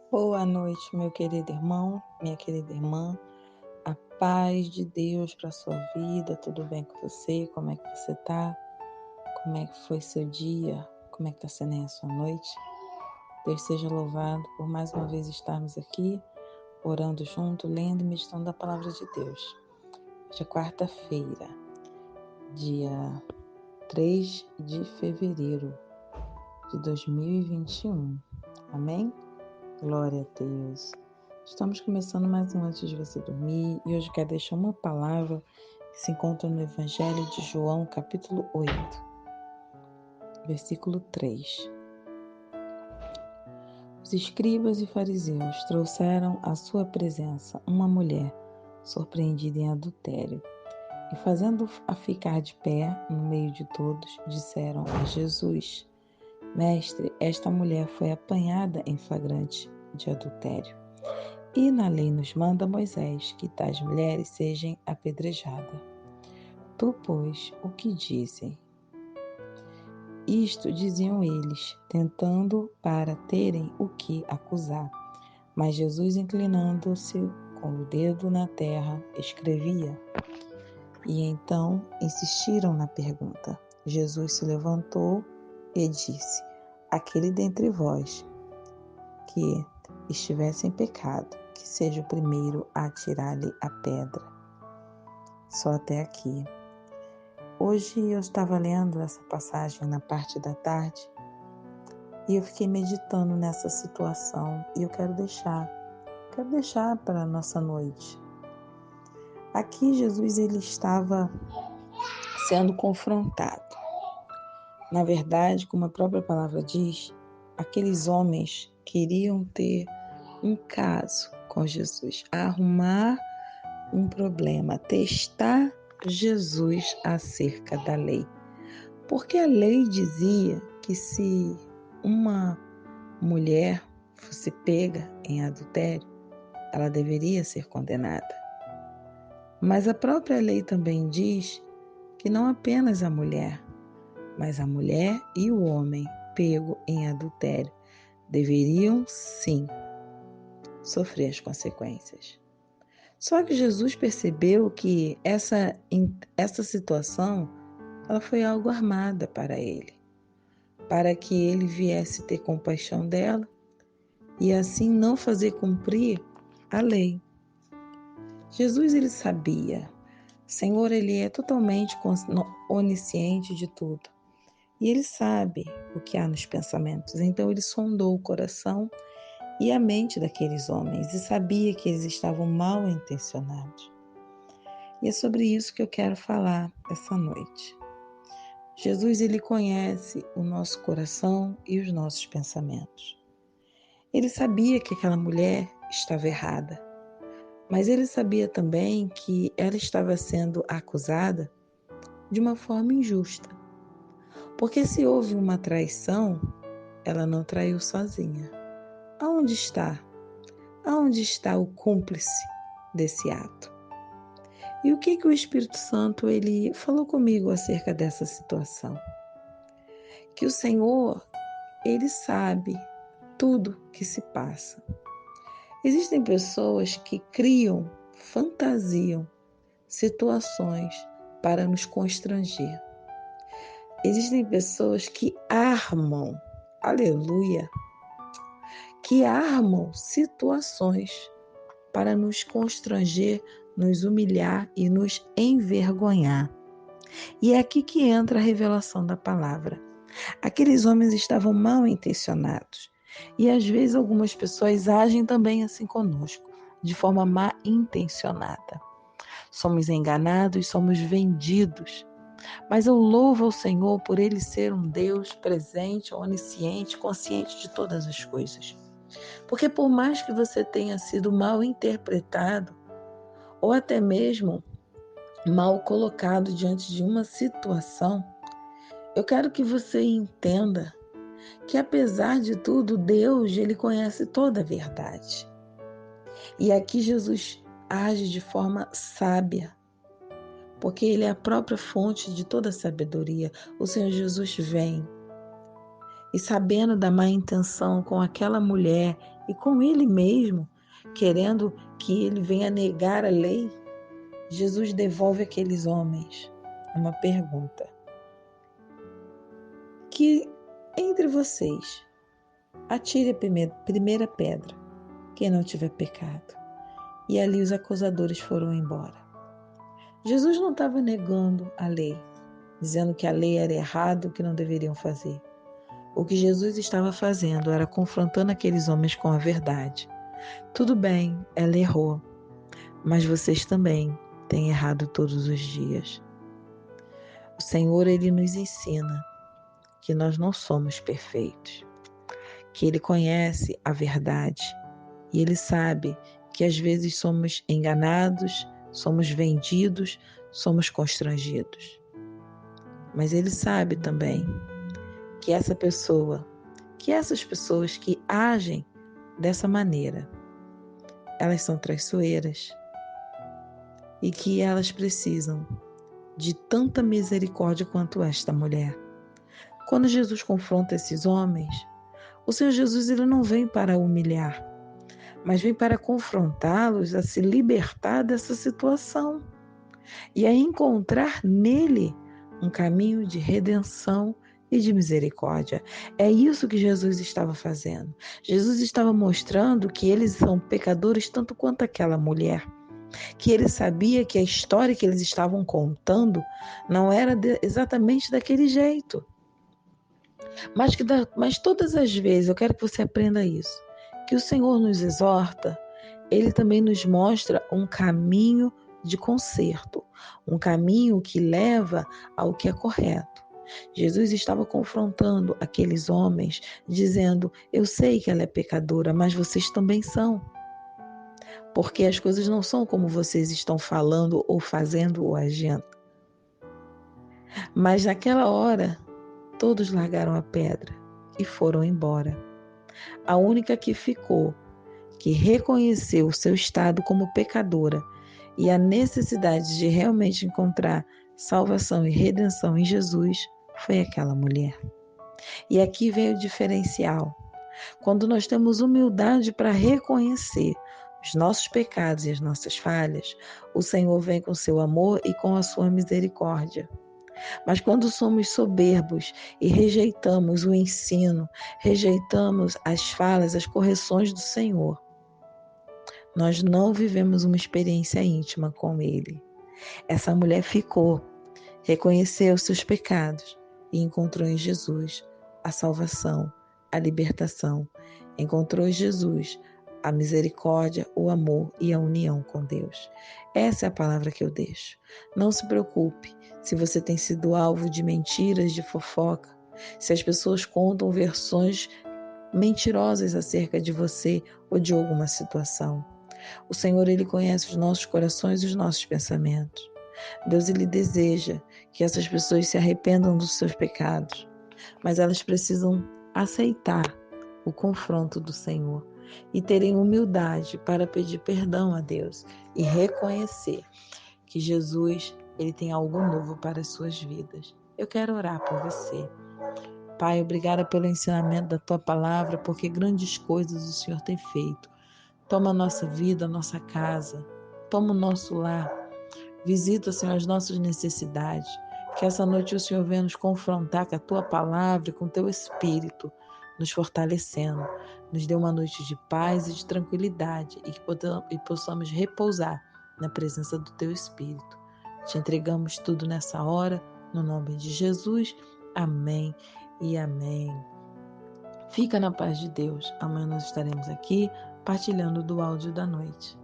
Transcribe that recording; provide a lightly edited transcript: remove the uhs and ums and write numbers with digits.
Boa noite, meu querido irmão, minha querida irmã. A paz de Deus para sua vida. Tudo bem com você? Como é que você tá? Como é que foi seu dia? Como é que tá sendo aí a sua noite? Deus seja louvado por mais uma vez estarmos aqui, orando junto, lendo e meditando a palavra de Deus. Hoje é quarta-feira, dia 3 de fevereiro de 2021. Amém? Glória a Deus. Estamos começando mais um Antes de Você Dormir e hoje quero deixar uma palavra que se encontra no Evangelho de João, capítulo 8, versículo 3. Os escribas e fariseus trouxeram à sua presença uma mulher surpreendida em adultério e, fazendo-a ficar de pé no meio de todos, disseram a Jesus: Mestre, esta mulher foi apanhada em flagrante de adultério. E na lei nos manda Moisés que tais mulheres sejam apedrejadas. Tu, pois, o que dizem? Isto diziam eles, tentando para terem o que acusar. Mas Jesus, inclinando-se com o dedo na terra, escrevia. E então insistiram na pergunta. Jesus se levantou e disse: Aquele dentre vós que estivesse em pecado, que seja o primeiro a atirar-lhe a pedra. Só até aqui. Hoje eu estava lendo essa passagem na parte da tarde e eu fiquei meditando nessa situação e eu quero deixar para a nossa noite. Aqui Jesus ele estava sendo confrontado. Na verdade, como a própria palavra diz, aqueles homens queriam ter um caso com Jesus, arrumar um problema, testar Jesus acerca da lei. Porque a lei dizia que se uma mulher fosse pega em adultério, ela deveria ser condenada. Mas a própria lei também diz que não apenas a mulher, mas a mulher e o homem pego em adultério deveriam sim sofrer as consequências. Só que Jesus percebeu que essa situação ela foi algo armada para ele, para que ele viesse ter compaixão dela e assim não fazer cumprir a lei. Jesus ele sabia, o Senhor ele é totalmente onisciente de tudo e ele sabe o que há nos pensamentos, então ele sondou o coração e a mente daqueles homens e sabia que eles estavam mal intencionados. E é sobre isso que eu quero falar essa noite. Jesus ele conhece o nosso coração e os nossos pensamentos. Ele sabia que aquela mulher estava errada, mas ele sabia também que ela estava sendo acusada de uma forma injusta. Porque se houve uma traição, ela não traiu sozinha. Aonde está? Aonde está o cúmplice desse ato? E o que o Espírito Santo ele falou comigo acerca dessa situação? Que o Senhor, ele sabe tudo que se passa. Existem pessoas que criam, fantasiam situações para nos constranger. Existem pessoas que armam, aleluia, que armam situações para nos constranger, nos humilhar e nos envergonhar. E é aqui que entra a revelação da palavra. Aqueles homens estavam mal intencionados. E às vezes algumas pessoas agem também assim conosco, de forma mal intencionada. Somos enganados, somos vendidos. Mas eu louvo ao Senhor por Ele ser um Deus presente, onisciente, consciente de todas as coisas. Porque por mais que você tenha sido mal interpretado, ou até mesmo mal colocado diante de uma situação, eu quero que você entenda que apesar de tudo, Deus, ele conhece toda a verdade. E aqui Jesus age de forma sábia, porque ele é a própria fonte de toda a sabedoria. O Senhor Jesus vem e sabendo da má intenção com aquela mulher e com ele mesmo, querendo que ele venha negar a lei, Jesus devolve aqueles homens uma pergunta: que entre vocês atire a primeira pedra, quem não tiver pecado. E ali os acusadores foram embora. Jesus não estava negando a lei, dizendo que a lei era errado, que não deveriam fazer. O que Jesus estava fazendo era confrontando aqueles homens com a verdade. Tudo bem, ela errou, mas vocês também têm errado todos os dias. O Senhor, Ele nos ensina que nós não somos perfeitos, que Ele conhece a verdade e Ele sabe que às vezes somos enganados, somos vendidos, somos constrangidos. Mas Ele sabe também que essas pessoas que agem dessa maneira, elas são traiçoeiras e que elas precisam de tanta misericórdia quanto esta mulher. Quando Jesus confronta esses homens, o Senhor Jesus ele não vem para humilhar, mas vem para confrontá-los a se libertar dessa situação e a encontrar nele um caminho de redenção e de misericórdia. É isso que Jesus estava fazendo. Jesus estava mostrando que eles são pecadores tanto quanto aquela mulher, que ele sabia que a história que eles estavam contando não era exatamente daquele jeito. Mas todas as vezes, eu quero que você aprenda isso, que o Senhor nos exorta, Ele também nos mostra um caminho de conserto, um caminho que leva ao que é correto. Jesus estava confrontando aqueles homens, dizendo: eu sei que ela é pecadora, mas vocês também são. Porque as coisas não são como vocês estão falando ou fazendo ou agindo. Mas naquela hora, todos largaram a pedra e foram embora. A única que ficou, que reconheceu o seu estado como pecadora e a necessidade de realmente encontrar salvação e redenção em Jesus, foi aquela mulher. E aqui vem o diferencial. Quando nós temos humildade para reconhecer os nossos pecados e as nossas falhas, o Senhor vem com seu amor e com a sua misericórdia. Mas quando somos soberbos e rejeitamos o ensino, rejeitamos as falas, as correções do Senhor, nós não vivemos uma experiência íntima com Ele. Essa mulher ficou, reconheceu seus pecados e encontrou em Jesus a salvação, a libertação. Encontrou em Jesus a misericórdia, o amor e a união com Deus. Essa é a palavra que eu deixo. Não se preocupe se você tem sido alvo de mentiras, de fofoca, se as pessoas contam versões mentirosas acerca de você ou de alguma situação. O Senhor, Ele conhece os nossos corações e os nossos pensamentos. Deus, Ele deseja que essas pessoas se arrependam dos seus pecados, mas elas precisam aceitar o confronto do Senhor e terem humildade para pedir perdão a Deus e reconhecer que Jesus, Ele tem algo novo para as suas vidas. Eu quero orar por você. Pai, obrigada pelo ensinamento da Tua palavra, porque grandes coisas o Senhor tem feito. Toma a nossa vida, a nossa casa, toma o nosso lar. Visita, Senhor, as nossas necessidades. Que essa noite o Senhor venha nos confrontar com a Tua palavra e com o Teu Espírito, nos fortalecendo. Nos dê uma noite de paz e de tranquilidade e que possamos repousar na presença do Teu Espírito. Te entregamos tudo nessa hora, no nome de Jesus. Amém e amém. Fica na paz de Deus. Amanhã nós estaremos aqui partilhando do áudio da noite.